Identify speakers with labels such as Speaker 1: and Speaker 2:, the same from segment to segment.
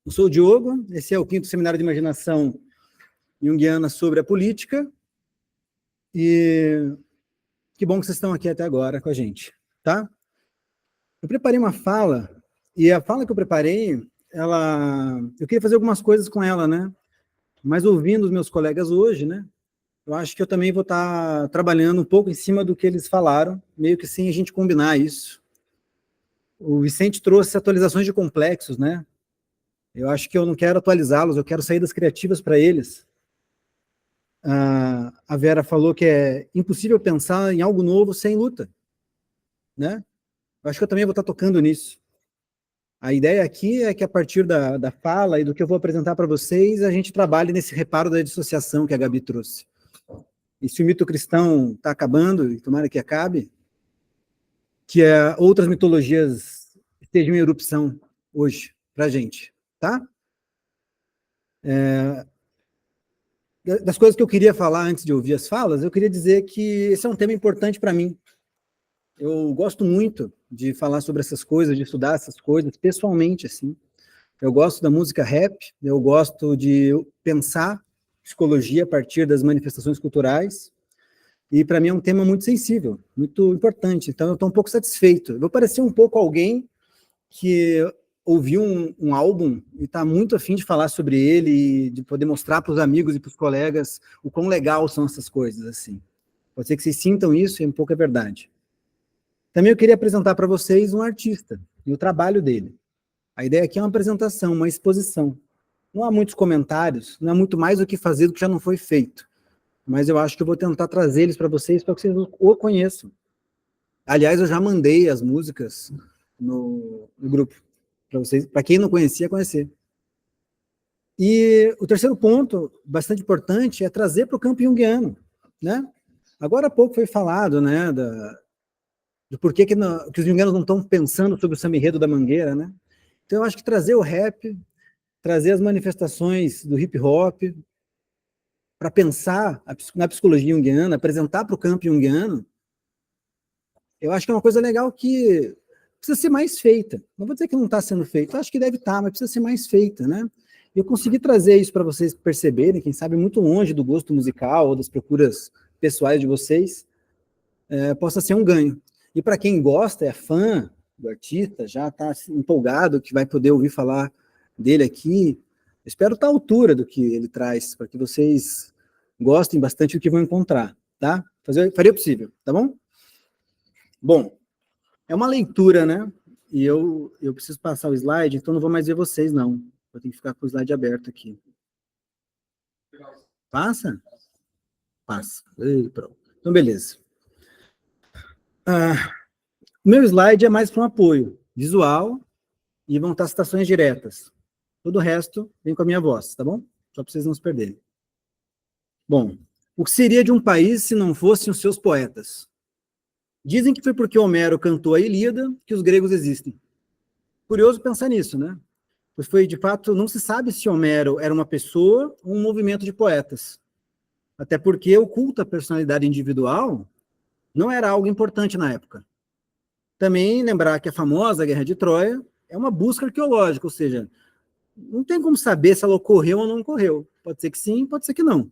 Speaker 1: Eu sou o Diogo, esse é o 5º Seminário de Imaginação Junguiana sobre a Política, e que bom que vocês estão aqui até agora com a gente, tá? Eu preparei uma fala, e a fala que eu preparei, eu queria fazer algumas coisas com ela, né? Mas ouvindo os meus colegas hoje, né? Eu acho que eu também vou estar trabalhando um pouco em cima do que eles falaram, meio que sem a gente combinar isso. O Vicente trouxe atualizações de complexos, né? Eu acho que eu não quero atualizá-los, eu quero saídas criativas para eles. A Vera falou que é impossível pensar em algo novo sem luta, né? Eu acho que eu também vou estar tocando nisso. A ideia aqui é que a partir da fala e do que eu vou apresentar para vocês, a gente trabalhe nesse reparo da dissociação que a Gabi trouxe. E se o mito cristão está acabando, e tomara que acabe, que outras mitologias estejam em erupção hoje para a gente, tá? Das coisas que eu queria falar antes de ouvir as falas, eu queria dizer que esse é um tema importante para mim. Eu gosto muito de falar sobre essas coisas, de estudar essas coisas, pessoalmente, assim. Eu gosto da música rap, eu gosto de pensar psicologia a partir das manifestações culturais, e para mim é um tema muito sensível, muito importante, então eu estou um pouco satisfeito. Eu vou parecer um pouco alguém que ouviu um álbum e está muito afim de falar sobre ele e de poder mostrar para os amigos e para os colegas o quão legal são essas coisas, assim. Pode ser que vocês sintam isso, e um pouco é verdade. Também eu queria apresentar para vocês um artista e o trabalho dele. A ideia aqui é uma apresentação, uma exposição. Não há muitos comentários, não há muito mais o que fazer do que já não foi feito. Mas eu acho que eu vou tentar trazer eles para vocês que vocês o conheçam. Aliás, eu já mandei as músicas no grupo, para vocês, para quem não conhecia, conhecer. E o terceiro ponto, bastante importante, é trazer para o campo junguiano, né? Agora há pouco foi falado, né, do porquê que os junguianos não estão pensando sobre o samba-enredo da Mangueira, né? Então eu acho que trazer o rap, trazer as manifestações do hip-hop, para pensar na psicologia junguiana, apresentar para o campo junguiano, eu acho que é uma coisa legal que precisa ser mais feita. Não vou dizer que não está sendo feito, acho que deve estar, mas precisa ser mais feita, né? Eu consegui trazer isso para vocês perceberem, quem sabe muito longe do gosto musical ou das procuras pessoais de vocês, possa ser um ganho. E para quem gosta, é fã do artista, já está empolgado que vai poder ouvir falar dele aqui, espero estar à altura do que ele traz, para que vocês gostem bastante do que vão encontrar, tá? Faria o possível, tá bom? Bom, é uma leitura, né? E eu preciso passar o slide, então não vou mais ver vocês, não. Eu tenho que ficar com o slide aberto aqui. Passa? Passa. Ei, pronto. Então, beleza. O meu slide é mais para um apoio visual e vão estar citações diretas. Todo o resto vem com a minha voz, tá bom? Só para vocês não se perderem. Bom, o que seria de um país se não fossem os seus poetas? Dizem que foi porque Homero cantou a Ilíada que os gregos existem. Curioso pensar nisso, né? Pois foi, de fato, não se sabe se Homero era uma pessoa ou um movimento de poetas. Até porque o culto à personalidade individual não era algo importante na época. Também lembrar que a famosa Guerra de Troia é uma busca arqueológica, ou seja, não tem como saber se ela ocorreu ou não ocorreu. Pode ser que sim, pode ser que não.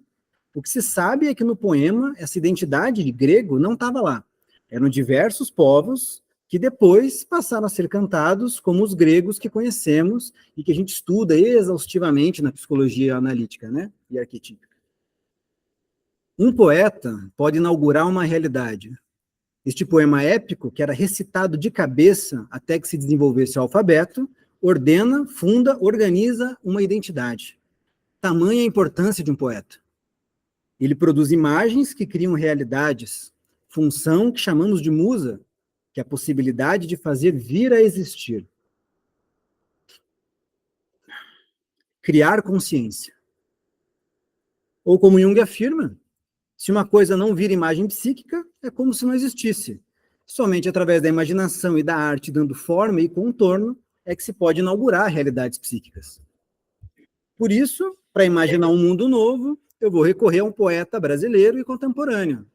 Speaker 1: O que se sabe é que no poema, essa identidade de grego não estava lá. Eram diversos povos que depois passaram a ser cantados como os gregos que conhecemos e que a gente estuda exaustivamente na psicologia analítica, né, e arquetípica. Um poeta pode inaugurar uma realidade. Este poema épico, que era recitado de cabeça até que se desenvolvesse o alfabeto, ordena, funda, organiza uma identidade. Tamanha a importância de um poeta. Ele produz imagens que criam realidades, função que chamamos de musa, que é a possibilidade de fazer vir a existir. Criar consciência. Ou como Jung afirma, se uma coisa não vira imagem psíquica, é como se não existisse. Somente através da imaginação e da arte dando forma e contorno é que se pode inaugurar realidades psíquicas. Por isso, para imaginar um mundo novo, eu vou recorrer a um poeta brasileiro e contemporâneo.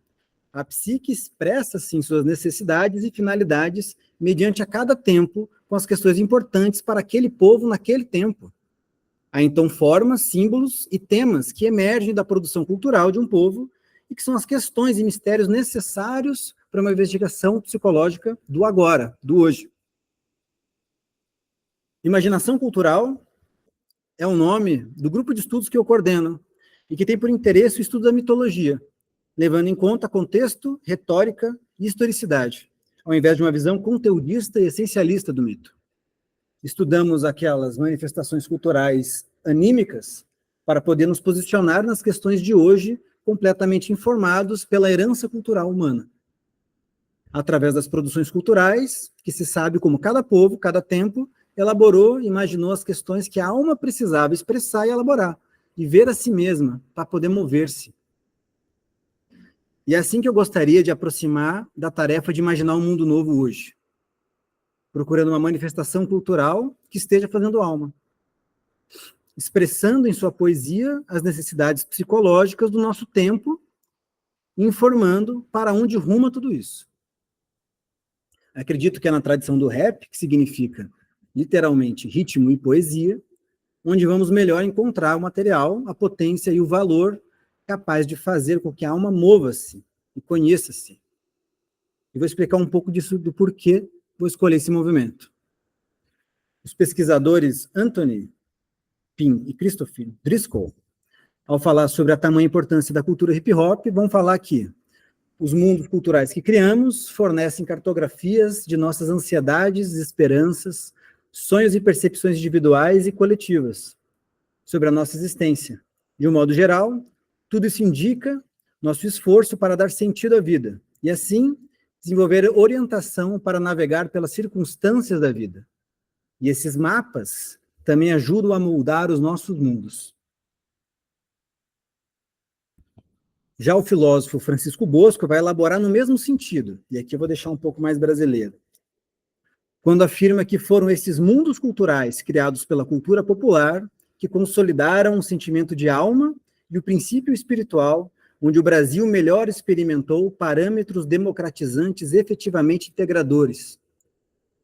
Speaker 1: A psique expressa, sim, suas necessidades e finalidades mediante a cada tempo, com as questões importantes para aquele povo naquele tempo. Há então formas, símbolos e temas que emergem da produção cultural de um povo e que são as questões e mistérios necessários para uma investigação psicológica do agora, do hoje. Imaginação cultural é o nome do grupo de estudos que eu coordeno e que tem por interesse o estudo da mitologia, levando em conta contexto, retórica e historicidade, ao invés de uma visão conteudista e essencialista do mito. Estudamos aquelas manifestações culturais anímicas para poder nos posicionar nas questões de hoje, completamente informados pela herança cultural humana. Através das produções culturais, que se sabe como cada povo, cada tempo, elaborou e imaginou as questões que a alma precisava expressar e elaborar, e ver a si mesma, para poder mover-se. E é assim que eu gostaria de aproximar da tarefa de imaginar um mundo novo hoje, procurando uma manifestação cultural que esteja fazendo alma, expressando em sua poesia as necessidades psicológicas do nosso tempo, informando para onde ruma tudo isso. Acredito que é na tradição do rap, que significa literalmente ritmo e poesia, onde vamos melhor encontrar o material, a potência e o valor capaz de fazer com que a alma mova-se e conheça-se. E vou explicar um pouco disso, do porquê vou escolher esse movimento. Os pesquisadores Anthony Pym e Christopher Driscoll, ao falar sobre a tamanha importância da cultura hip-hop, vão falar que os mundos culturais que criamos fornecem cartografias de nossas ansiedades, esperanças, sonhos e percepções individuais e coletivas sobre a nossa existência. De um modo geral, tudo isso indica nosso esforço para dar sentido à vida e, assim, desenvolver orientação para navegar pelas circunstâncias da vida. E esses mapas também ajudam a moldar os nossos mundos. Já o filósofo Francisco Bosco vai elaborar no mesmo sentido, e aqui eu vou deixar um pouco mais brasileiro, quando afirma que foram esses mundos culturais criados pela cultura popular que consolidaram o sentimento de alma e o princípio espiritual, onde o Brasil melhor experimentou parâmetros democratizantes efetivamente integradores,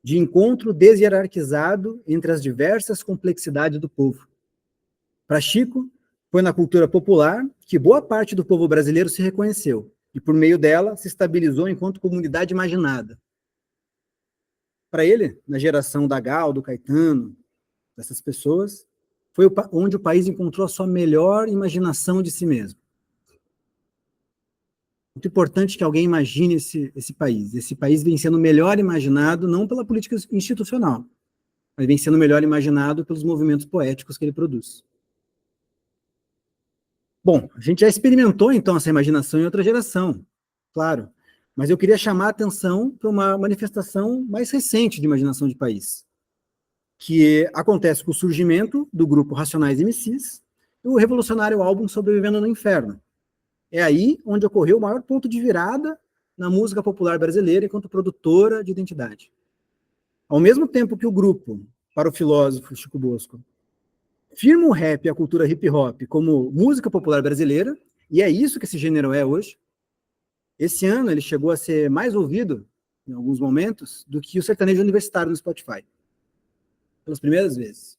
Speaker 1: de encontro deshierarquizado entre as diversas complexidades do povo. Para Chico, foi na cultura popular que boa parte do povo brasileiro se reconheceu, e por meio dela se estabilizou enquanto comunidade imaginada. Para ele, na geração da Gal, do Caetano, dessas pessoas, foi onde o país encontrou a sua melhor imaginação de si mesmo. Muito importante que alguém imagine esse país. Esse país vem sendo melhor imaginado não pela política institucional, mas vem sendo melhor imaginado pelos movimentos poéticos que ele produz. Bom, a gente já experimentou, então, essa imaginação em outra geração, claro, mas eu queria chamar a atenção para uma manifestação mais recente de imaginação de país, que acontece com o surgimento do grupo Racionais MCs e o revolucionário álbum Sobrevivendo no Inferno. É aí onde ocorreu o maior ponto de virada na música popular brasileira enquanto produtora de identidade. Ao mesmo tempo que o grupo, para o filósofo Chico Bosco, firma o rap e a cultura hip-hop como música popular brasileira, e é isso que esse gênero é hoje. Esse ano ele chegou a ser mais ouvido, em alguns momentos, do que o sertanejo universitário no Spotify. Pelas primeiras vezes.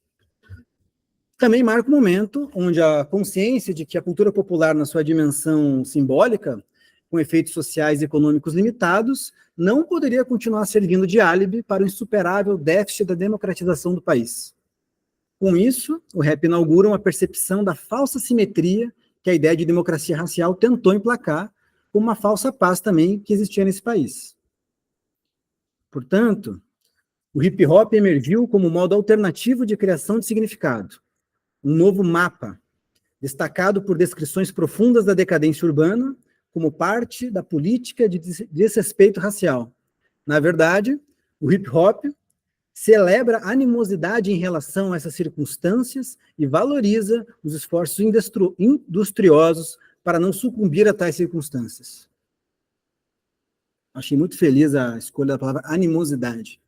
Speaker 1: Também marca um momento onde a consciência de que a cultura popular, na sua dimensão simbólica, com efeitos sociais e econômicos limitados, não poderia continuar servindo de álibi para o insuperável déficit da democratização do país. Com isso, o rap inaugura uma percepção da falsa simetria que a ideia de democracia racial tentou emplacar, como uma falsa paz também que existia nesse país. Portanto, o hip-hop emergiu como modo alternativo de criação de significado, um novo mapa, destacado por descrições profundas da decadência urbana, como parte da política de desrespeito racial. Na verdade, o hip-hop celebra a animosidade em relação a essas circunstâncias e valoriza os esforços industriosos para não sucumbir a tais circunstâncias. Achei muito feliz a escolha da palavra animosidade.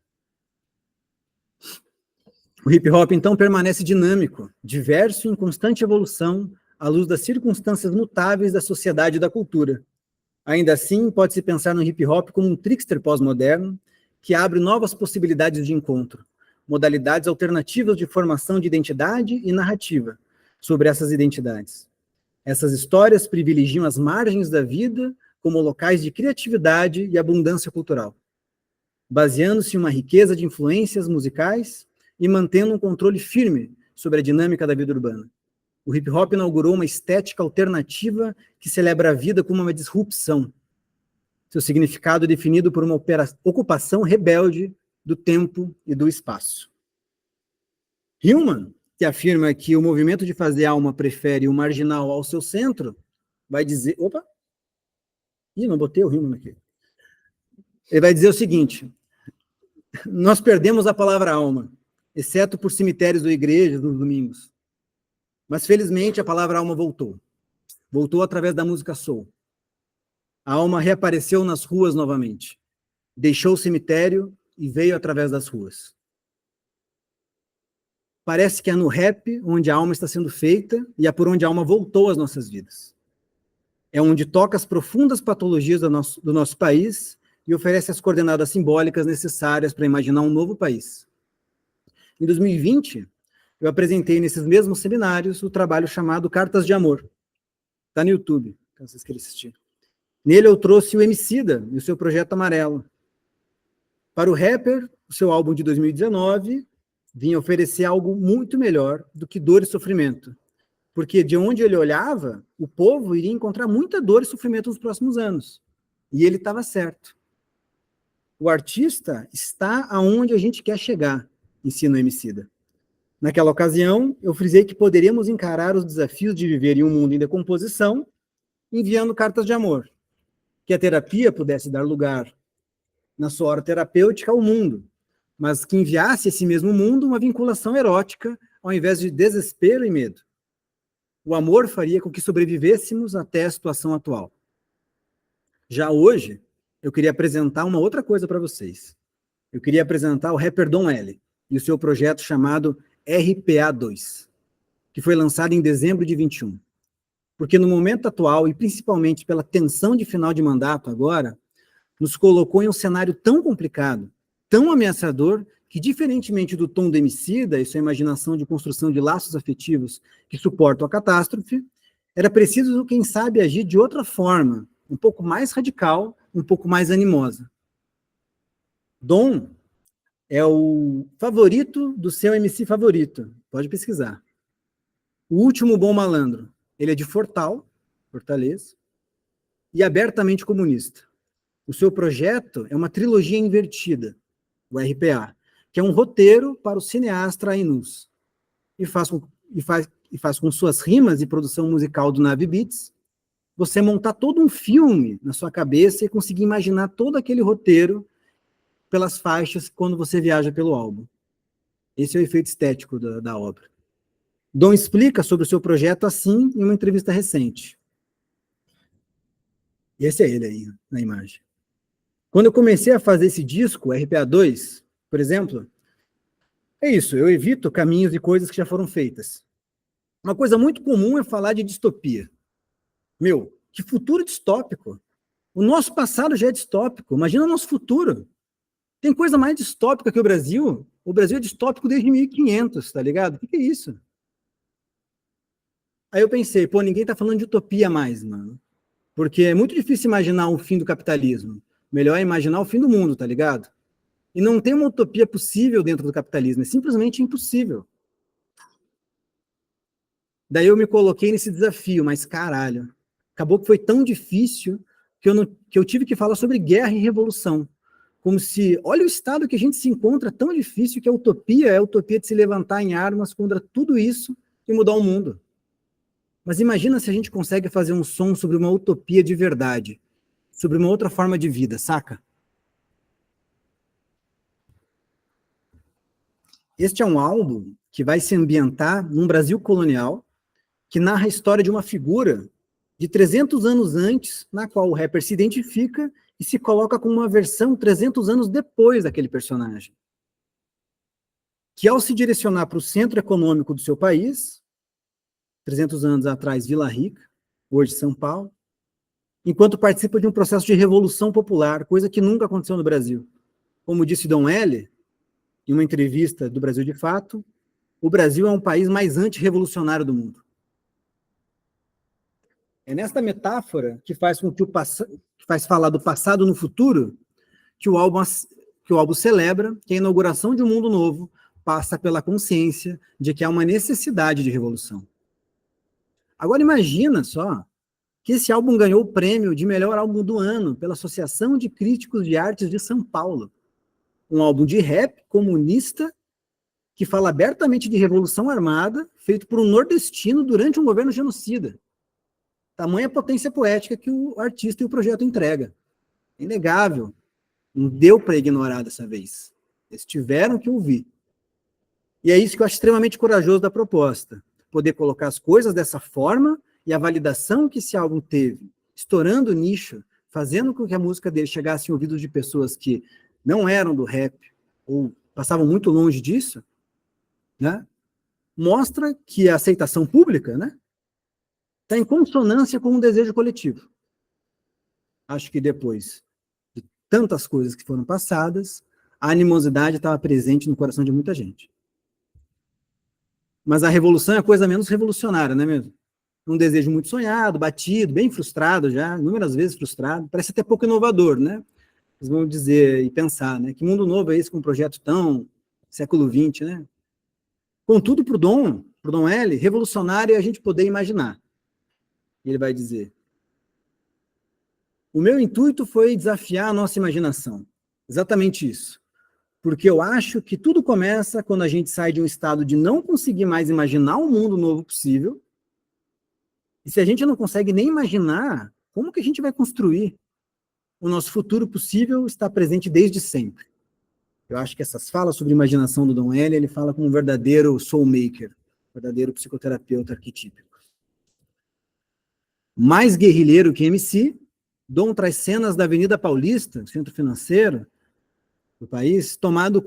Speaker 1: O hip-hop, então, permanece dinâmico, diverso e em constante evolução, à luz das circunstâncias mutáveis da sociedade e da cultura. Ainda assim, pode-se pensar no hip-hop como um trickster pós-moderno, que abre novas possibilidades de encontro, modalidades alternativas de formação de identidade e narrativa sobre essas identidades. Essas histórias privilegiam as margens da vida como locais de criatividade e abundância cultural, baseando-se em uma riqueza de influências musicais e mantendo um controle firme sobre a dinâmica da vida urbana. O hip-hop inaugurou uma estética alternativa que celebra a vida como uma disrupção. Seu significado é definido por uma ocupação rebelde do tempo e do espaço. Hillman, que afirma que o movimento de fazer alma prefere o marginal ao seu centro, vai dizer... Opa! Ih, não botei o Hillman aqui. Ele vai dizer o seguinte: nós perdemos a palavra alma, exceto por cemitérios ou igrejas nos domingos. Mas, felizmente, a palavra alma voltou. Voltou através da música soul. A alma reapareceu nas ruas novamente. Deixou o cemitério e veio através das ruas. Parece que é no rap onde a alma está sendo feita e é por onde a alma voltou às nossas vidas. É onde toca as profundas patologias do nosso país e oferece as coordenadas simbólicas necessárias para imaginar um novo país. Em 2020, eu apresentei nesses mesmos seminários o trabalho chamado Cartas de Amor. Está no YouTube, caso vocês queiram assistir. Nele eu trouxe o Emicida e o seu Projeto Amarelo. Para o rapper, o seu álbum de 2019 vinha oferecer algo muito melhor do que dor e sofrimento. Porque de onde ele olhava, o povo iria encontrar muita dor e sofrimento nos próximos anos. E ele estava certo. O artista está aonde a gente quer chegar, ensina o Emicida. Naquela ocasião, eu frisei que poderíamos encarar os desafios de viver em um mundo em decomposição, enviando cartas de amor. Que a terapia pudesse dar lugar, na sua hora terapêutica, ao mundo, mas que enviasse esse mesmo mundo uma vinculação erótica, ao invés de desespero e medo. O amor faria com que sobrevivêssemos até a situação atual. Já hoje, eu queria apresentar uma outra coisa para vocês. Eu queria apresentar o rapper Dom L. e o seu projeto chamado RPA2, que foi lançado em dezembro de 21. Porque no momento atual, e principalmente pela tensão de final de mandato agora, nos colocou em um cenário tão complicado, tão ameaçador, que diferentemente do tom do Emicida e sua imaginação de construção de laços afetivos que suportam a catástrofe, era preciso, quem sabe, agir de outra forma, um pouco mais radical, um pouco mais animosa. Dom é o favorito do seu MC favorito, pode pesquisar. O Último Bom Malandro. Ele é de Fortaleza, e abertamente comunista. O seu projeto é uma trilogia invertida, o RPA, que é um roteiro para o cineasta Ainus, e faz com suas rimas e produção musical do Nave Beats, você montar todo um filme na sua cabeça e conseguir imaginar todo aquele roteiro pelas faixas quando você viaja pelo álbum. Esse é o efeito estético da obra. Dom explica sobre o seu projeto assim em uma entrevista recente. E esse é ele aí, na imagem. Quando eu comecei a fazer esse disco, RPA2, por exemplo, é isso, eu evito caminhos e coisas que já foram feitas. Uma coisa muito comum é falar de distopia. Meu, que futuro distópico. O nosso passado já é distópico, imagina o nosso futuro. Tem coisa mais distópica que o Brasil? O Brasil é distópico desde 1500, tá ligado? O que é isso? Aí eu pensei, pô, ninguém tá falando de utopia mais, mano. Porque é muito difícil imaginar o fim do capitalismo. Melhor é imaginar o fim do mundo, tá ligado? E não tem uma utopia possível dentro do capitalismo, é simplesmente impossível. Daí eu me coloquei nesse desafio, mas caralho, acabou que foi tão difícil que eu tive que falar sobre guerra e revolução. Como se, olha o estado que a gente se encontra, tão difícil que a utopia é a utopia de se levantar em armas contra tudo isso e mudar o mundo. Mas imagina se a gente consegue fazer um som sobre uma utopia de verdade, sobre uma outra forma de vida, saca? Este é um álbum que vai se ambientar num Brasil colonial, que narra a história de uma figura de 300 anos antes, na qual o rapper se identifica e se coloca como uma versão 300 anos depois daquele personagem. Que ao se direcionar para o centro econômico do seu país, 300 anos atrás, Vila Rica, hoje São Paulo, enquanto participa de um processo de revolução popular, coisa que nunca aconteceu no Brasil. Como disse Dom L., em uma entrevista do Brasil de Fato, o Brasil é um país mais antirrevolucionário do mundo. É nesta metáfora que faz com que que faz falar do passado no futuro que o álbum celebra que a inauguração de um mundo novo passa pela consciência de que há uma necessidade de revolução. Agora imagina só que esse álbum ganhou o prêmio de melhor álbum do ano pela Associação de Críticos de Artes de São Paulo. Um álbum de rap comunista que fala abertamente de revolução armada, feito por um nordestino durante um governo genocida. Tamanha potência poética que o artista e o projeto entrega. É inegável. Não deu para ignorar dessa vez. Eles tiveram que ouvir. E é isso que eu acho extremamente corajoso da proposta. Poder colocar as coisas dessa forma e a validação que esse álbum teve, estourando o nicho, fazendo com que a música dele chegasse em ouvidos de pessoas que não eram do rap ou passavam muito longe disso, né? Mostra que a aceitação pública, né, está em consonância com um desejo coletivo. Acho que depois de tantas coisas que foram passadas, a animosidade estava presente no coração de muita gente. Mas a revolução é a coisa menos revolucionária, não é mesmo? Um desejo muito sonhado, batido, bem frustrado já, inúmeras vezes frustrado, parece até pouco inovador, né? Eles vão dizer e pensar, né? Que mundo novo é esse com um projeto tão século XX, né? Contudo, para o Dom L., revolucionário é a gente poder imaginar. Ele vai dizer: o meu intuito foi desafiar a nossa imaginação. Exatamente isso. Porque eu acho que tudo começa quando a gente sai de um estado de não conseguir mais imaginar um mundo novo possível. E se a gente não consegue nem imaginar, como que a gente vai construir? O nosso futuro possível está presente desde sempre. Eu acho que essas falas sobre imaginação do Dom L., ele fala como um verdadeiro soulmaker, verdadeiro psicoterapeuta arquetípico. Mais guerrilheiro que MC, Dom traz cenas da Avenida Paulista, centro financeiro do país, tomado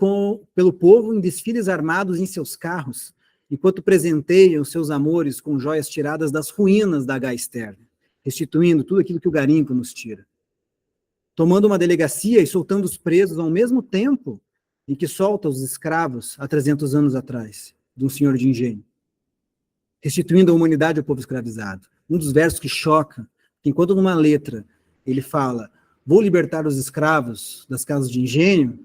Speaker 1: pelo povo em desfiles armados em seus carros, enquanto presenteiam seus amores com joias tiradas das ruínas da H-Stern, restituindo tudo aquilo que o garimpo nos tira. Tomando uma delegacia e soltando os presos ao mesmo tempo em que solta os escravos há 300 anos atrás, de um senhor de engenho. Restituindo a humanidade ao povo escravizado. Um dos versos que choca, que enquanto numa letra ele fala: vou libertar os escravos das casas de engenho,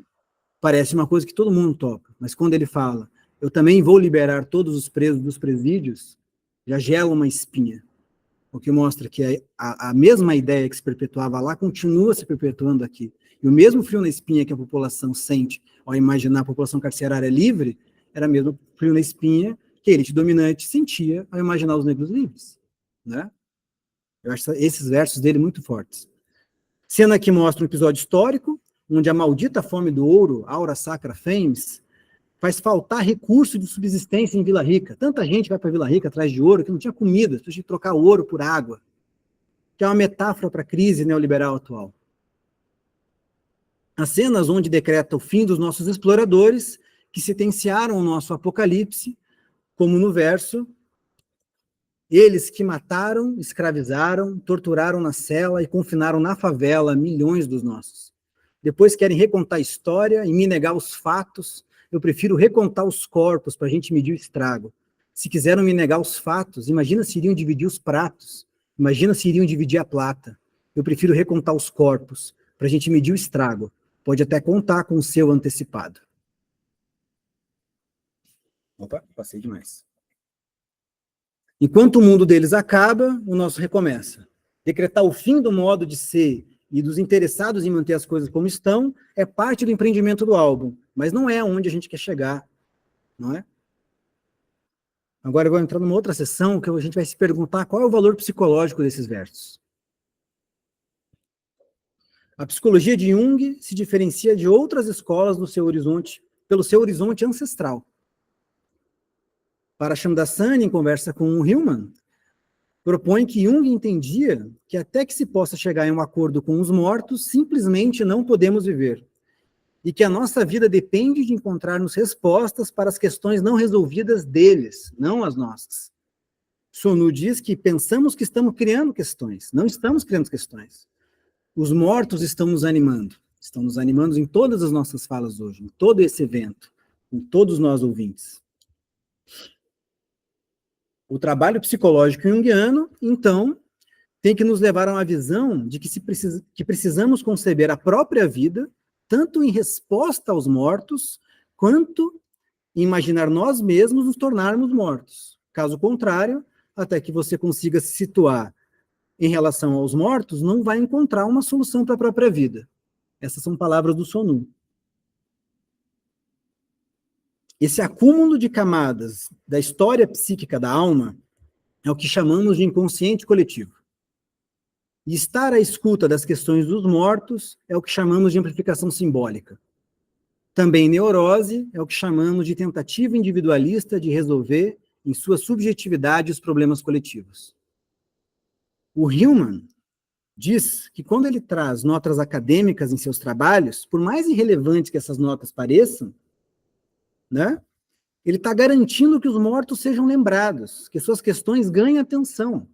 Speaker 1: parece uma coisa que todo mundo topa. Mas quando ele fala: eu também vou liberar todos os presos dos presídios, já gela uma espinha. O que mostra que a mesma ideia que se perpetuava lá continua se perpetuando aqui. E o mesmo frio na espinha que a população sente ao imaginar a população carcerária livre, era o mesmo frio na espinha que a elite dominante sentia ao imaginar os negros livres. Né? Eu acho esses versos dele muito fortes. Cena que mostra um episódio histórico, onde a maldita fome do ouro, aura sacra fames, faz faltar recurso de subsistência em Vila Rica. Tanta gente vai para Vila Rica atrás de ouro que não tinha comida, as pessoas tinham que trocar ouro por água, que é uma metáfora para a crise neoliberal atual. As cenas onde decreta o fim dos nossos exploradores, que sentenciaram o nosso apocalipse, como no verso: eles que mataram, escravizaram, torturaram na cela e confinaram na favela milhões dos nossos. Depois querem recontar a história e me negar os fatos. Eu prefiro recontar os corpos para a gente medir o estrago. Se quiseram me negar os fatos, imagina se iriam dividir os pratos. Imagina se iriam dividir a plata. Eu prefiro recontar os corpos para a gente medir o estrago. Pode até contar com o seu antecipado. Opa, passei demais. Enquanto o mundo deles acaba, o nosso recomeça. Decretar o fim do modo de ser e dos interessados em manter as coisas como estão é parte do empreendimento do álbum, mas não é onde a gente quer chegar, não é? Agora eu vou entrar numa outra sessão que a gente vai se perguntar qual é o valor psicológico desses versos. A psicologia de Jung se diferencia de outras escolas no seu horizonte, pelo seu horizonte ancestral. Para Shamdasani, em conversa com o Hillman, propõe que Jung entendia que até que se possa chegar em um acordo com os mortos, simplesmente não podemos viver. E que a nossa vida depende de encontrarmos respostas para as questões não resolvidas deles, não as nossas. Sonu diz que pensamos que estamos criando questões, não estamos criando questões. Os mortos estão nos animando em todas as nossas falas hoje, em todo esse evento. em todos nós ouvintes. O trabalho psicológico junguiano, então, tem que nos levar a uma visão de que precisamos conceber a própria vida, tanto em resposta aos mortos, quanto em imaginar nós mesmos nos tornarmos mortos. Caso contrário, até que você consiga se situar em relação aos mortos, não vai encontrar uma solução para a própria vida. Essas são palavras do Sonum. Esse acúmulo de camadas da história psíquica da alma é o que chamamos de inconsciente coletivo. E estar à escuta das questões dos mortos é o que chamamos de amplificação simbólica. Também neurose é o que chamamos de tentativa individualista de resolver, em sua subjetividade, os problemas coletivos. O Hillman diz que quando ele traz notas acadêmicas em seus trabalhos, por mais irrelevantes que essas notas pareçam, né, ele está garantindo que os mortos sejam lembrados, que suas questões ganhem atenção.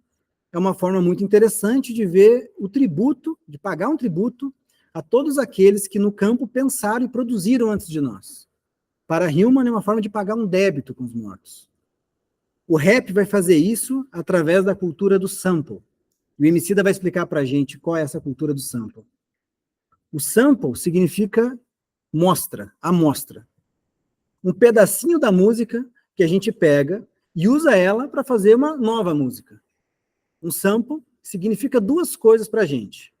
Speaker 1: É uma forma muito interessante de ver o tributo, de pagar um tributo a todos aqueles que no campo pensaram e produziram antes de nós. Para Hillman, é uma forma de pagar um débito com os mortos. O rap vai fazer isso através da cultura do sample. O Emicida vai explicar para a gente qual é essa cultura do sample. O sample significa mostra, amostra. Um pedacinho da música que a gente pega e usa ela para fazer uma nova música. Um sample significa duas coisas para a gente.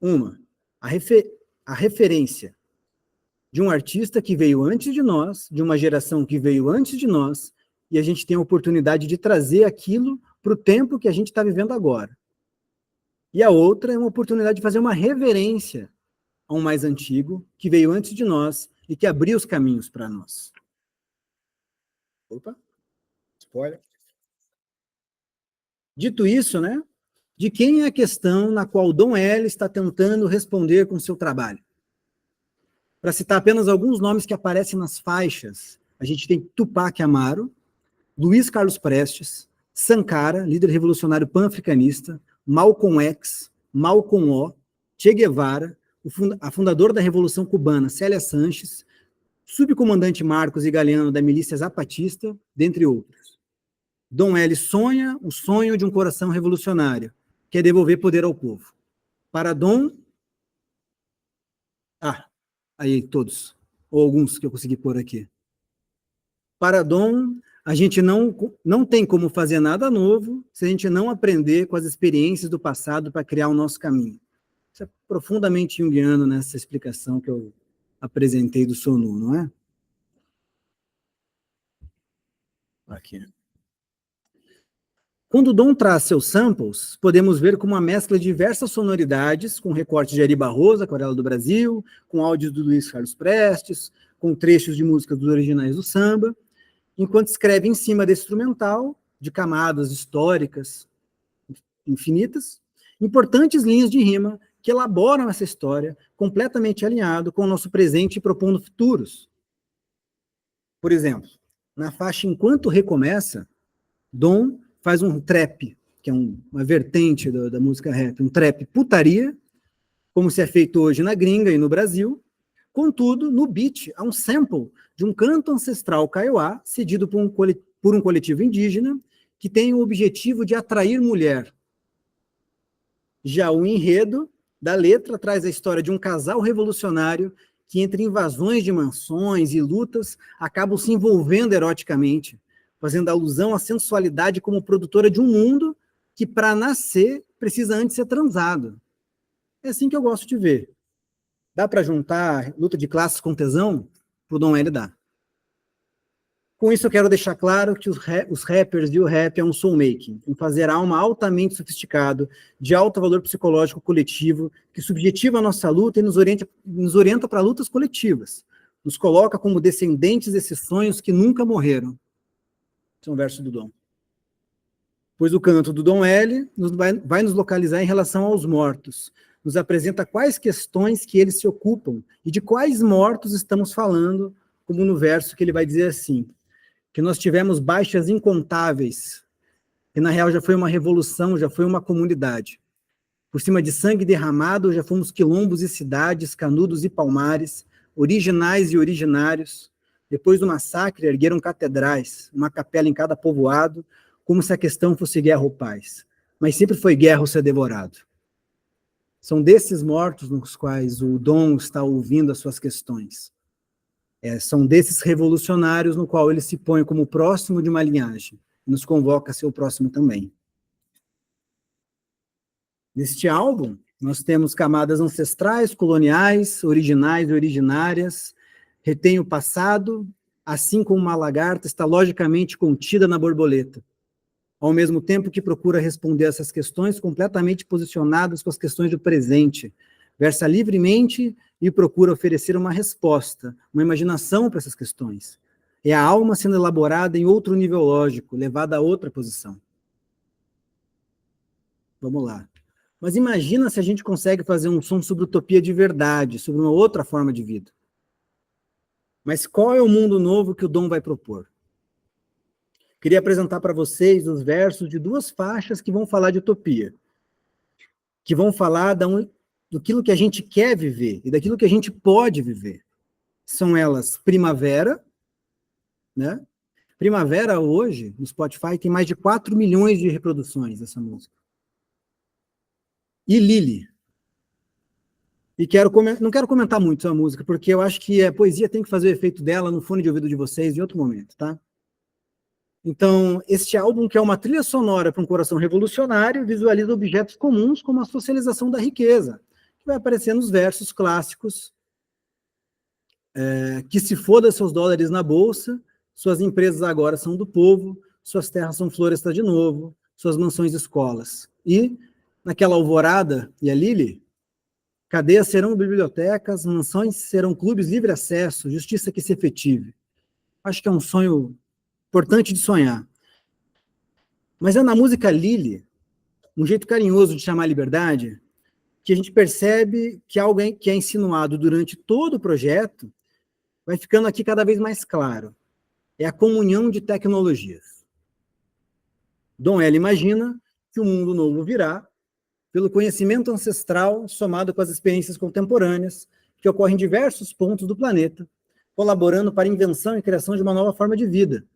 Speaker 1: Uma, a referência de um artista que veio antes de nós, de uma geração que veio antes de nós, e a gente tem a oportunidade de trazer aquilo para o tempo que a gente está vivendo agora. E a outra é uma oportunidade de fazer uma reverência a um mais antigo, que veio antes de nós e que abriu os caminhos para nós. Opa, spoiler. Dito isso, né? De quem é a questão na qual Dom L está tentando responder com seu trabalho? Para citar apenas alguns nomes que aparecem nas faixas, a gente tem Tupac Amaru, Luiz Carlos Prestes, Sankara, líder revolucionário pan-africanista, Malcolm X, Malcolm O, Che Guevara, a fundadora da Revolução Cubana, Célia Sanches, subcomandante Marcos e Galeano da milícia zapatista, dentre outros. Dom L sonha o sonho de um coração revolucionário, que é devolver poder ao povo. Para Dom... aí todos, ou alguns que eu consegui pôr aqui. Para Dom, a gente não tem como fazer nada novo se a gente não aprender com as experiências do passado para criar o nosso caminho. Isso é profundamente junguiano nessa explicação que eu apresentei do Sonum, não é? Aqui. Quando Dom traz seus samples, podemos ver como uma mescla de diversas sonoridades, com recortes de Ari Barroso, Aquarela do Brasil, com áudios do Luiz Carlos Prestes, com trechos de músicas dos originais do samba, enquanto escreve em cima desse instrumental, de camadas históricas infinitas, importantes linhas de rima que elaboram essa história completamente alinhado com o nosso presente e propondo futuros. Por exemplo, na faixa Enquanto Recomeça, Dom faz um trap, que é uma vertente da música rap, um trap putaria, como se é feito hoje na gringa e no Brasil. Contudo, no beat, há um sample de um canto ancestral kaiowá, cedido por um coletivo indígena, que tem o objetivo de atrair mulher. Já o enredo da letra traz a história de um casal revolucionário que, entre invasões de mansões e lutas, acabam se envolvendo eroticamente, fazendo alusão à sensualidade como produtora de um mundo que, para nascer, precisa antes ser transado. É assim que eu gosto de ver. Dá para juntar luta de classes com tesão? Pro Dom L dá. Com isso, eu quero deixar claro que os rappers e o rap é um soul-making, um fazer alma altamente sofisticado, de alto valor psicológico coletivo, que subjetiva a nossa luta e nos orienta para lutas coletivas. Nos coloca como descendentes desses sonhos que nunca morreram. Esse é um verso do Dom. Pois o canto do Dom L vai nos localizar em relação aos mortos. Nos apresenta quais questões que eles se ocupam e de quais mortos estamos falando, como no verso que ele vai dizer assim, que nós tivemos baixas incontáveis, que na real já foi uma revolução, já foi uma comunidade. Por cima de sangue derramado, já fomos quilombos e cidades, canudos e palmares, originais e originários, depois do massacre, ergueram catedrais, uma capela em cada povoado, como se a questão fosse guerra ou paz. Mas sempre foi guerra ou ser devorado. São desses mortos nos quais o Dom está ouvindo as suas questões. São desses revolucionários no qual ele se põe como próximo de uma linhagem e nos convoca a ser o próximo também. Neste álbum, nós temos camadas ancestrais, coloniais, originais e originárias, retém o passado, assim como uma lagarta está logicamente contida na borboleta, ao mesmo tempo que procura responder essas questões completamente posicionadas com as questões do presente, versa livremente e procura oferecer uma resposta, uma imaginação para essas questões. É a alma sendo elaborada em outro nível lógico, levada a outra posição. Vamos lá. Mas imagina se a gente consegue fazer um som sobre utopia de verdade, sobre uma outra forma de vida. Mas qual é o mundo novo que o Dom vai propor? Queria apresentar para vocês os versos de duas faixas que vão falar de utopia, que vão falar daquilo que a gente quer viver e daquilo que a gente pode viver. São elas Primavera, né? Primavera hoje, no Spotify, tem mais de 4 milhões de reproduções dessa música. E Lili. E não quero comentar muito a música, porque eu acho que a poesia tem que fazer o efeito dela no fone de ouvido de vocês em outro momento, tá? Então, este álbum, que é uma trilha sonora para um coração revolucionário, visualiza objetos comuns como a socialização da riqueza, que vai aparecer nos versos clássicos, que se foda seus dólares na bolsa, suas empresas agora são do povo, suas terras são florestas de novo, suas mansões escolas. E, naquela alvorada, e a Lili, cadeias serão bibliotecas, mansões serão clubes de livre acesso, justiça que se efetive. Acho que é um sonho importante de sonhar. Mas é na música Lili, um jeito carinhoso de chamar a liberdade, que a gente percebe que algo que é insinuado durante todo o projeto vai ficando aqui cada vez mais claro. É a comunhão de tecnologias. Dom L. imagina que o mundo novo virá pelo conhecimento ancestral somado com as experiências contemporâneas que ocorrem em diversos pontos do planeta, colaborando para a invenção e criação de uma nova forma de vida,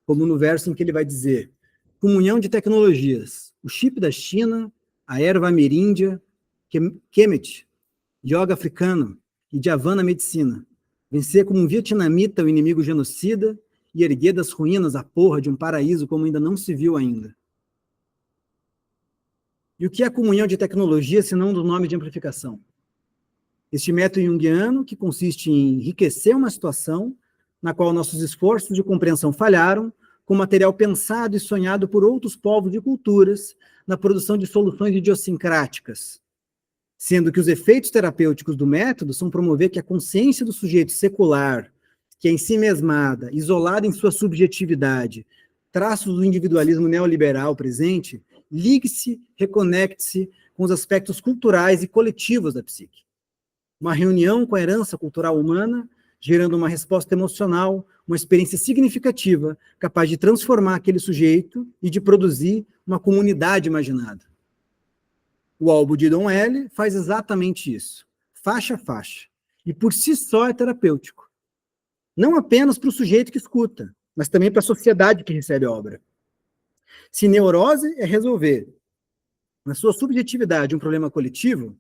Speaker 1: como no verso em que ele vai dizer: comunhão de tecnologias, o chip da China, a erva ameríndia, Kemet, yoga africano e Javana medicina, vencer como um vietnamita o inimigo genocida e erguer das ruínas a porra de um paraíso como ainda não se viu ainda. E o que é a comunhão de tecnologia, senão do nome de amplificação? Este método junguiano, que consiste em enriquecer uma situação na qual nossos esforços de compreensão falharam, com material pensado e sonhado por outros povos e culturas, na produção de soluções idiosincráticas, sendo que os efeitos terapêuticos do método são promover que a consciência do sujeito secular, que é em si mesmada, isolada em sua subjetividade, traços do individualismo neoliberal presente, ligue-se, reconecte-se com os aspectos culturais e coletivos da psique. Uma reunião com a herança cultural humana, gerando uma resposta emocional, uma experiência significativa, capaz de transformar aquele sujeito e de produzir uma comunidade imaginada. O álbum de Dom L. faz exatamente isso, faixa a faixa, e por si só é terapêutico. Não apenas para o sujeito que escuta, mas também para a sociedade que recebe a obra. Se neurose é resolver, na sua subjetividade, um problema coletivo,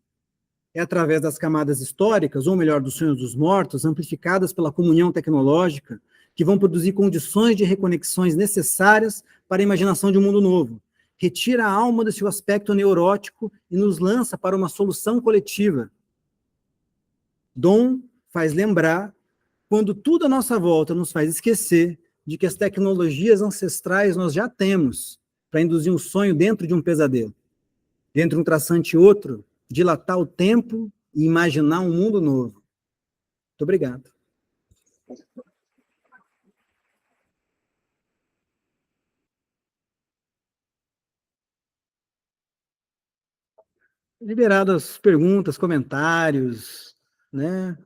Speaker 1: é através das camadas históricas, ou melhor, dos sonhos dos mortos, amplificadas pela comunhão tecnológica, que vão produzir condições de reconexões necessárias para a imaginação de um mundo novo. Retira a alma do seu aspecto neurótico e nos lança para uma solução coletiva. Dom faz lembrar, quando tudo à nossa volta nos faz esquecer de que as tecnologias ancestrais nós já temos para induzir um sonho dentro de um pesadelo. Dentro de um traçante outro, dilatar o tempo e imaginar um mundo novo. Muito obrigado. Liberado as perguntas, comentários, né?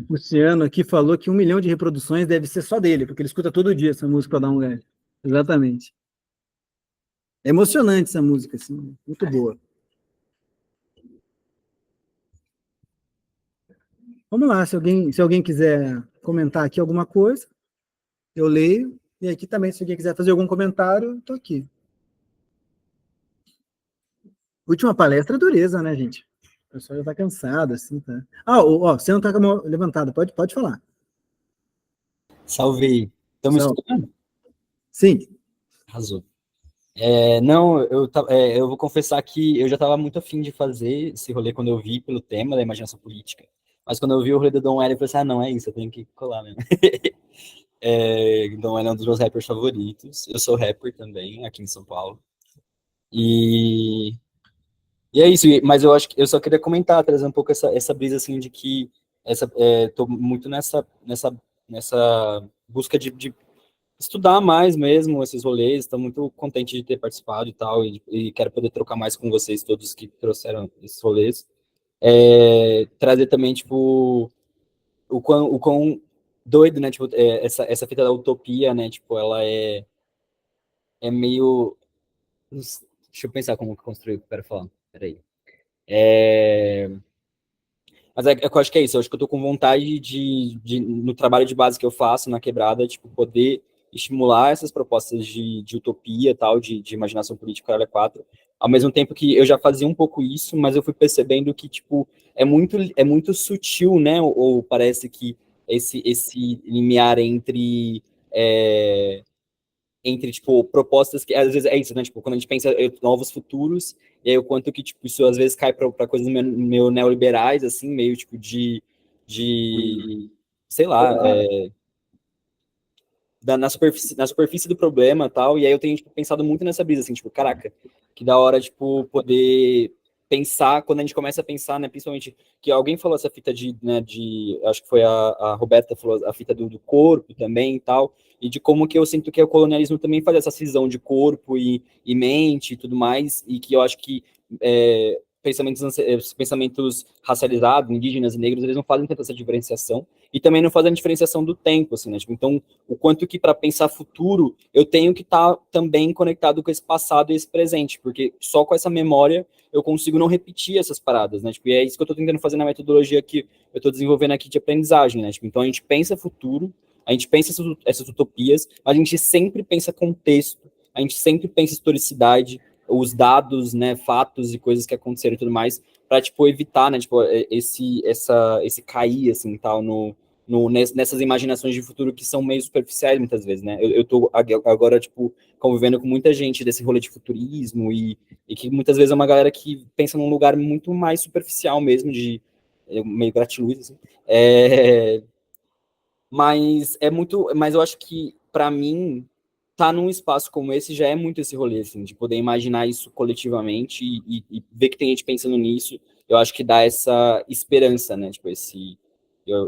Speaker 1: O Luciano aqui falou que 1 milhão de reproduções deve ser só dele, porque ele escuta todo dia essa música para dar um gás. Exatamente. É emocionante essa música, assim, muito boa. Vamos lá, se alguém quiser comentar aqui alguma coisa, eu leio. E aqui também, se alguém quiser fazer algum comentário, estou aqui. Última palestra é dureza, né, gente? O pessoal já está cansado, assim, tá? Você não está com a mão levantada, pode falar.
Speaker 2: Salve. Estão me
Speaker 1: Salve.
Speaker 2: escutando?
Speaker 1: Sim.
Speaker 2: Arrasou. Não, eu vou confessar que eu já estava muito afim de fazer esse rolê quando eu vi pelo tema da imaginação política. Mas quando eu vi o rolê do Dom L, eu falei assim, não, é isso, eu tenho que colar mesmo. Dom L é um dos meus rappers favoritos. Eu sou rapper também, aqui em São Paulo. E, e é isso, mas eu acho que eu só queria comentar, trazer um pouco essa brisa assim de que tô muito nessa busca de estudar mais mesmo esses rolês. Estou muito contente de ter participado e tal, e quero poder trocar mais com vocês todos que trouxeram esses rolês. Trazer também, tipo, o quão doido, né, tipo, essa fita da utopia, né, tipo, ela é meio... Deixa eu pensar como construir o que eu quero falar, peraí. Mas é que eu acho que é isso, eu acho que eu tô com vontade no trabalho de base que eu faço na quebrada, tipo, poder estimular essas propostas de utopia, tal, de imaginação política, área 4, ao mesmo tempo que eu já fazia um pouco isso, mas eu fui percebendo que, tipo, é muito sutil, né, ou parece que esse limiar entre, tipo, propostas que, às vezes, é isso, né, tipo, quando a gente pensa em novos futuros, e aí o quanto que, tipo, isso às vezes cai para coisas meio neoliberais, assim, meio, tipo, de sei lá, na superfície do problema e tal, e aí eu tenho, tipo, pensado muito nessa brisa, assim, tipo, caraca, que da hora, tipo, poder pensar, quando a gente começa a pensar, né, principalmente, que alguém falou essa fita né, acho que foi a Roberta falou a fita do corpo também e tal, e de como que eu sinto que o colonialismo também faz essa cisão de corpo e mente e tudo mais, e que eu acho que pensamentos racializados, indígenas e negros, eles não fazem tanta essa diferenciação, e também não fazem a diferenciação do tempo, assim, né, tipo, então, o quanto que para pensar futuro, eu tenho que estar também conectado com esse passado e esse presente, porque só com essa memória eu consigo não repetir essas paradas, né? Tipo, e é isso que eu estou tentando fazer na metodologia que eu estou desenvolvendo aqui de aprendizagem, né? Tipo, então a gente pensa futuro, a gente pensa essas utopias, mas a gente sempre pensa contexto, a gente sempre pensa historicidade, os dados, né, fatos e coisas que aconteceram e tudo mais, para tipo evitar, né, tipo esse cair assim, tal nessas imaginações de futuro que são meio superficiais muitas vezes, né? Eu tô agora, tipo, convivendo com muita gente desse rolê de futurismo e que muitas vezes é uma galera que pensa num lugar muito mais superficial mesmo, meio gratiluz, assim. Mas eu acho que, para mim, tá num espaço como esse já é muito esse rolê, assim, de poder imaginar isso coletivamente e ver que tem gente pensando nisso, eu acho que dá essa esperança, né, tipo,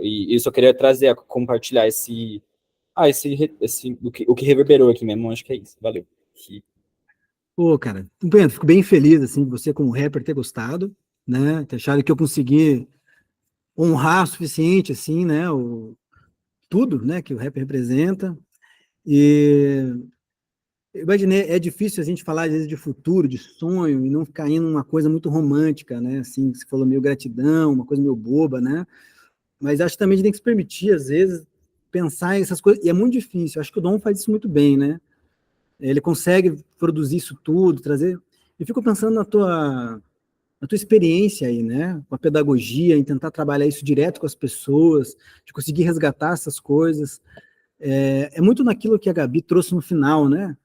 Speaker 2: e eu só queria trazer, compartilhar o que reverberou aqui mesmo, acho que é isso, valeu.
Speaker 1: Pô, cara, Pedro, fico bem feliz, assim, de você como rapper ter gostado, né? Ter achado que eu consegui honrar o suficiente, assim, né? Tudo, né, que o rapper representa. E eu imaginei, é difícil a gente falar, às vezes, de futuro, de sonho, e não ficar indo numa coisa muito romântica, né? Assim, você falou meio gratidão, uma coisa meio boba, né? Mas acho que também a gente tem que se permitir, às vezes, pensar em essas coisas, e é muito difícil. Acho que o Dom faz isso muito bem, né? Ele consegue produzir isso tudo, trazer. E fico pensando na tua experiência aí, né? Com a pedagogia, em tentar trabalhar isso direto com as pessoas, de conseguir resgatar essas coisas. É muito naquilo que a Gabi trouxe no final, né?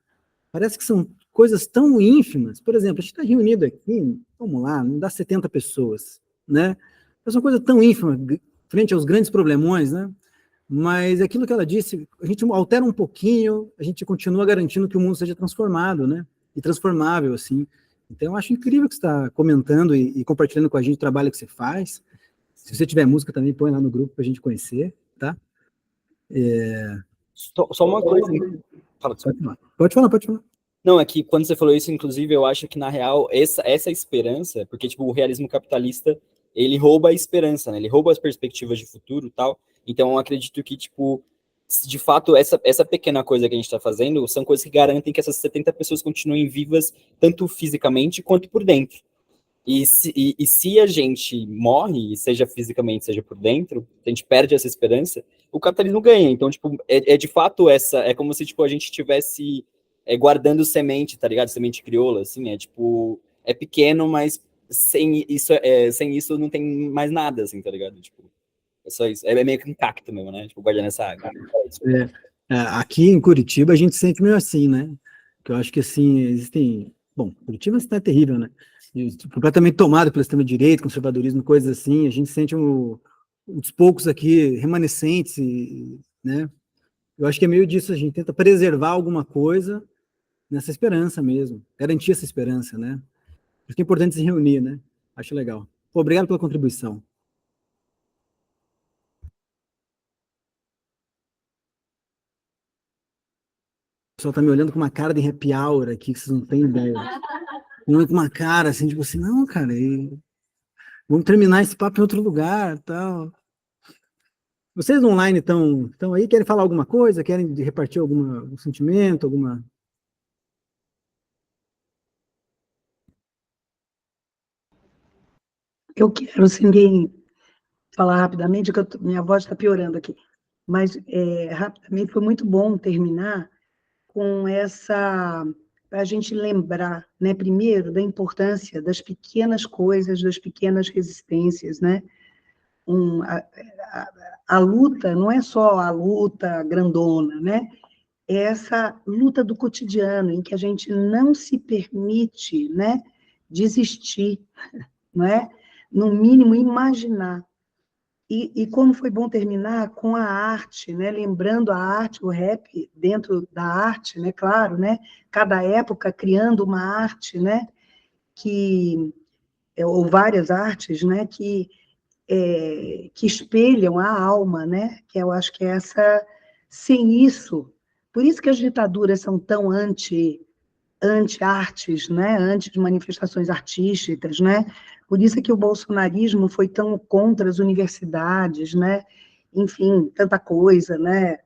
Speaker 1: Parece que são coisas tão ínfimas. Por exemplo, a gente está reunido aqui, vamos lá, não dá 70 pessoas, né? É uma coisa tão ínfima frente aos grandes problemões, né? Mas aquilo que ela disse, a gente altera um pouquinho, a gente continua garantindo que o mundo seja transformado, né? E transformável, assim. Então, eu acho incrível que você está comentando e compartilhando com a gente o trabalho que você faz. Se você tiver música também, põe lá no grupo para a gente conhecer, tá?
Speaker 2: Só uma coisa. Fala,
Speaker 1: Pode
Speaker 2: desculpa.
Speaker 1: falar. Pode falar, pode falar.
Speaker 2: Não, é que quando você falou isso, inclusive, eu acho que, na real, essa esperança, porque, tipo, o realismo capitalista, ele rouba a esperança, né? Ele rouba as perspectivas de futuro e tal. Então, eu acredito que, tipo, de fato, essa pequena coisa que a gente está fazendo são coisas que garantem que essas 70 pessoas continuem vivas, tanto fisicamente quanto por dentro. E se a gente morre, seja fisicamente, seja por dentro, a gente perde essa esperança, o capitalismo ganha. Então, tipo, de fato essa, é como se, tipo, a gente estivesse guardando semente, tá ligado? Semente crioula, assim, tipo, é pequeno, mas sem isso não tem mais nada, assim, tá ligado? Tipo, é só isso. É meio que um cacto mesmo, né? Tipo, guardando essa água.
Speaker 1: Aqui em Curitiba a gente sente meio assim, né? Que eu acho que assim, existem. Bom, Curitiba é uma cidade terrível, né? Completamente tomado pelo sistema de direito, conservadorismo, coisas assim. A gente sente uns poucos aqui remanescentes, né? Eu acho que é meio disso, a gente tenta preservar alguma coisa nessa esperança mesmo, garantir essa esperança, né? Por isso que é importante se reunir, né? Acho legal. Pô, obrigado pela contribuição. O pessoal tá me olhando com uma cara de happy hour aqui, que vocês não têm ideia. Não com uma cara assim, tipo assim, não, cara, vamos terminar esse papo em outro lugar, tal. Vocês online estão aí, querem falar alguma coisa? Querem repartir algum sentimento, alguma...
Speaker 3: Eu quero, se ninguém falar rapidamente, que minha voz está piorando aqui, mas rapidamente foi muito bom terminar com essa, para a gente lembrar, né, primeiro, da importância das pequenas coisas, das pequenas resistências, né? A luta não é só a luta grandona, né? É essa luta do cotidiano, em que a gente não se permite, né, desistir, não é? No mínimo, imaginar. E como foi bom terminar com a arte, né? Lembrando a arte, o rap dentro da arte, né? Claro, né? Cada época criando uma arte, né? Ou várias artes, né? Que espelham a alma, né? Que eu acho que é essa, sem isso, por isso que as ditaduras são tão anti-artes, né? Anti-manifestações artísticas, né? Por isso é que o bolsonarismo foi tão contra as universidades, né? Enfim, tanta coisa, né?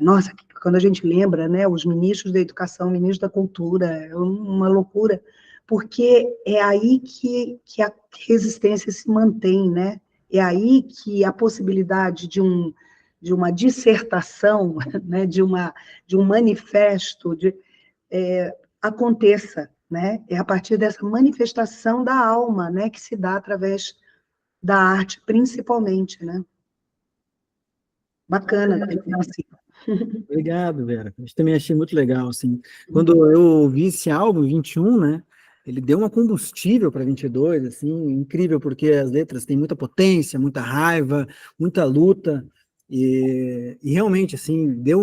Speaker 3: Nossa, quando a gente lembra, né? Os ministros da educação, ministros da cultura, é uma loucura, porque é aí que a resistência se mantém, né? É aí que a possibilidade de uma dissertação, né? De um manifesto, aconteça, né? É a partir dessa manifestação da alma, né, que se dá através da arte, principalmente, né? Bacana, assim.
Speaker 1: Obrigado, Vera. Eu também achei muito legal, assim. Quando eu ouvi esse álbum, 21, né? Ele deu uma combustível para 22, assim, incrível, porque as letras têm muita potência, muita raiva, muita luta, e realmente, assim, deu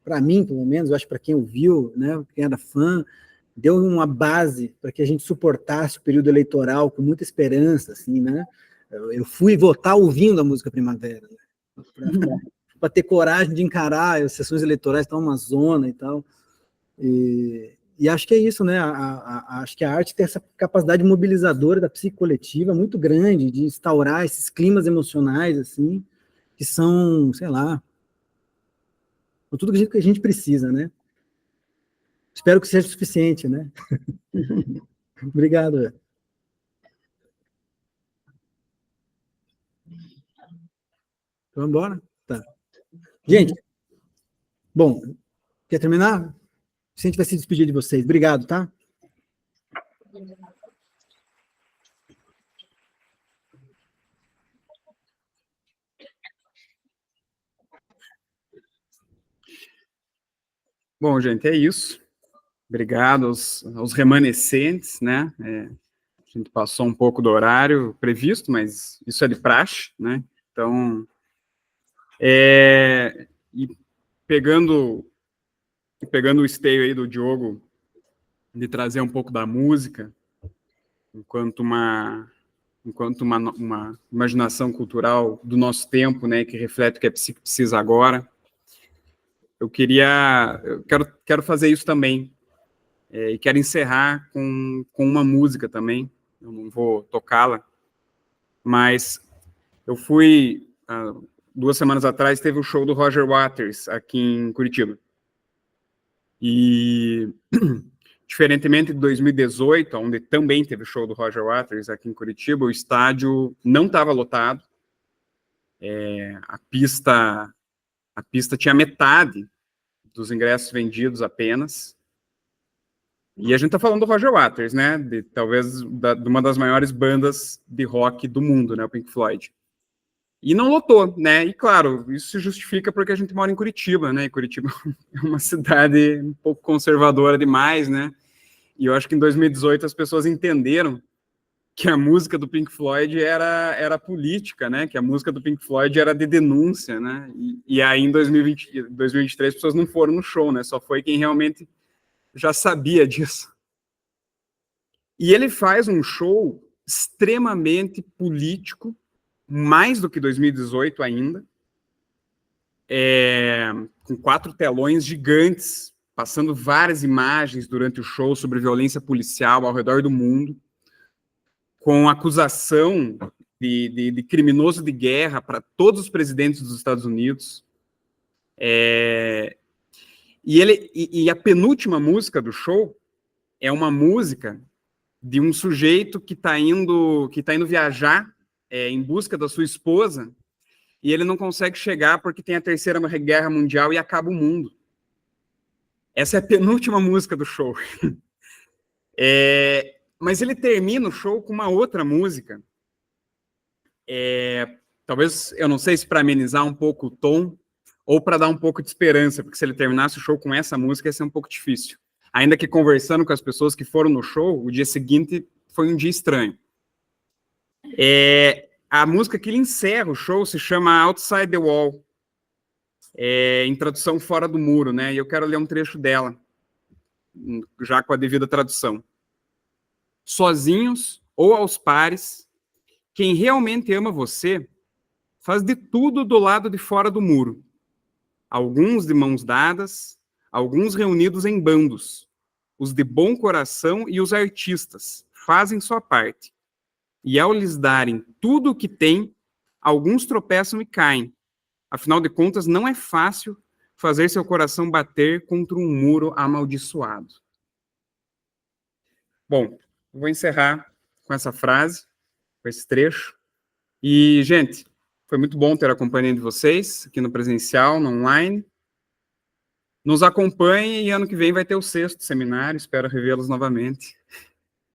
Speaker 1: para mim, pelo menos, eu acho para quem ouviu, né, quem era fã, deu uma base para que a gente suportasse o período eleitoral com muita esperança, assim, né? Eu fui votar ouvindo a música Primavera, né? Para ter coragem de encarar as sessões eleitorais, estão uma zona e tal. E acho que é isso, né? Acho que a arte tem essa capacidade mobilizadora da psique coletiva muito grande, de instaurar esses climas emocionais, assim, que são, sei lá, tudo que a gente precisa, né? Espero que seja suficiente, né? Obrigado. Vamos embora? Tá. Gente, bom, quer terminar? A gente vai se despedir de vocês. Obrigado, tá?
Speaker 4: Bom, gente, é isso. Obrigado aos remanescentes, né? A gente passou um pouco do horário previsto, mas isso é de praxe, né? Então, e pegando o esteio aí do Diogo, de trazer um pouco da música, enquanto uma imaginação cultural do nosso tempo, né, que reflete o que é precisa agora. Eu quero fazer isso também, e quero encerrar com uma música também. Eu não vou tocá-la, mas eu fui 2 semanas atrás, teve o show do Roger Waters aqui em Curitiba. E Diferentemente de 2018, onde também teve show do Roger Waters aqui em Curitiba, o estádio não estava lotado. A pista tinha metade dos ingressos vendidos apenas. E a gente está falando do Roger Waters, né? Talvez de uma das maiores bandas de rock do mundo, né? O Pink Floyd. E não lotou, né? E claro, isso se justifica porque a gente mora em Curitiba, né? E Curitiba é uma cidade um pouco conservadora demais, né? E eu acho que em 2018 as pessoas entenderam que a música do Pink Floyd era política, né? Que a música do Pink Floyd era de denúncia, né? E aí em 2023 as pessoas não foram no show, né? Só foi quem realmente já sabia disso. E ele faz um show extremamente político, mais do que 2018 ainda, com 4 telões gigantes, passando várias imagens durante o show sobre violência policial ao redor do mundo, com acusação de criminoso de guerra para todos os presidentes dos Estados Unidos. E a penúltima música do show é uma música de um sujeito que está indo viajar em busca da sua esposa, e ele não consegue chegar porque tem a Terceira Guerra Mundial e acaba o mundo. Essa é a penúltima música do show. Mas ele termina o show com uma outra música. Talvez, eu não sei se para amenizar um pouco o tom, ou para dar um pouco de esperança, porque se ele terminasse o show com essa música ia ser um pouco difícil. Ainda que conversando com as pessoas que foram no show, o dia seguinte foi um dia estranho. A música que ele encerra o show se chama Outside the Wall, em tradução Fora do Muro, né? E eu quero ler um trecho dela, já com a devida tradução. Sozinhos ou aos pares, quem realmente ama você faz de tudo do lado de fora do muro. Alguns de mãos dadas, alguns reunidos em bandos. Os de bom coração e os artistas fazem sua parte. E ao lhes darem tudo o que têm, alguns tropeçam e caem. Afinal de contas, não é fácil fazer seu coração bater contra um muro amaldiçoado. Bom, vou encerrar com essa frase, com esse trecho. E, gente, foi muito bom ter a companhia de vocês, aqui no presencial, no online. Nos acompanhem e ano que vem vai ter o 6º seminário, espero revê-los novamente.